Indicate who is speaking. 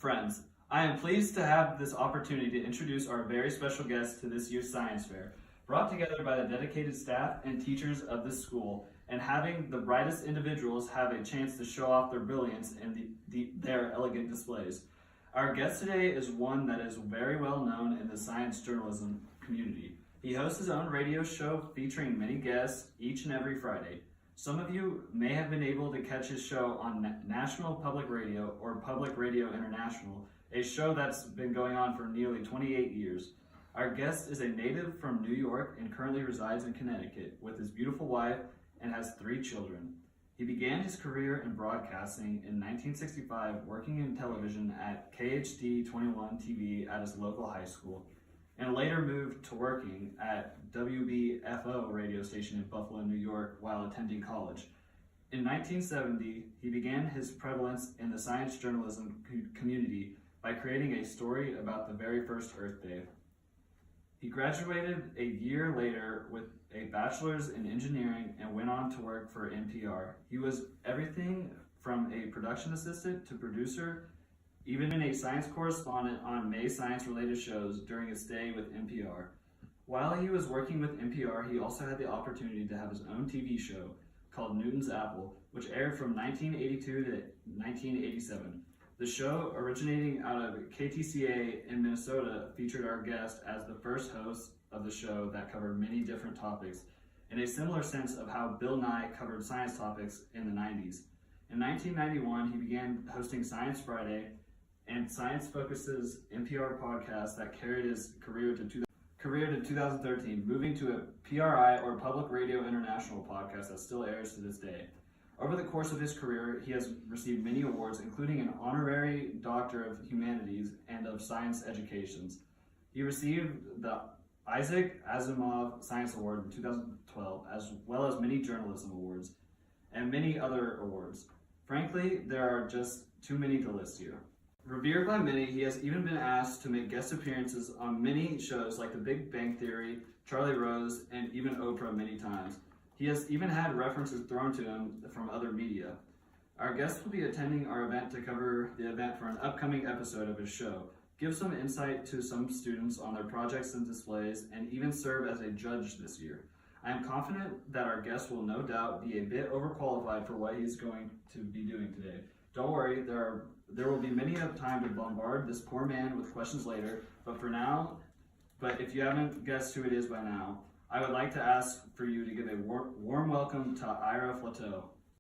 Speaker 1: Friends, I am pleased to have this opportunity to introduce our very special guest to this year's science fair, brought together by the dedicated staff and teachers of this school, and having the brightest individuals have a chance to show off their brilliance in their elegant displays. Our guest today is one that is very well known in the science journalism community. He hosts his own radio show featuring many guests each and every Friday. Some of you may have been able to catch his show on National Public Radio or Public Radio International, a show that's been going on for nearly 28 years. Our guest is a native from New York and currently resides in Connecticut with his beautiful wife and has 3 children. He began his career in broadcasting in 1965, working in television at KHD 21 TV at his local high school, and later moved to working at WBFO radio station in Buffalo, New York while attending college. In 1970, he began his prevalence in the science journalism community by creating a story about the very first Earth Day. He graduated a year later with a bachelor's in engineering and went on to work for NPR. He was everything from a production assistant to producer, even a science correspondent on May science-related shows during his stay with NPR. While he was working with NPR, he also had the opportunity to have his own TV show called Newton's Apple, which aired from 1982 to 1987. The show, originating out of KTCA in Minnesota, featured our guest as the first host of the show that covered many different topics, in a similar sense of how Bill Nye covered science topics in the 90s. In 1991, he began hosting Science Friday, and Science Focus's NPR podcast that carried his career to 2013, moving to a PRI or Public Radio International podcast that still airs to this day. Over the course of his career, he has received many awards, including an honorary Doctor of Humanities and of Science Educations. He received the Isaac Asimov Science Award in 2012, as well as many journalism awards and many other awards. Frankly, there are just too many to list here. Revered by many, he has even been asked to make guest appearances on many shows like The Big Bang Theory, Charlie Rose, and even Oprah many times. He has even had references thrown to him from other media. Our guest will be attending our event to cover the event for an upcoming episode of his show, give some insight to some students on their projects and displays, and even serve as a judge this year. I am confident that our guest will no doubt be a bit overqualified for what he's going to be doing today. Don't worry, there will be many of time to bombard this poor man with questions later, but if you haven't guessed who it is by now, I would like to ask for you to give a warm welcome to Ira Flateau.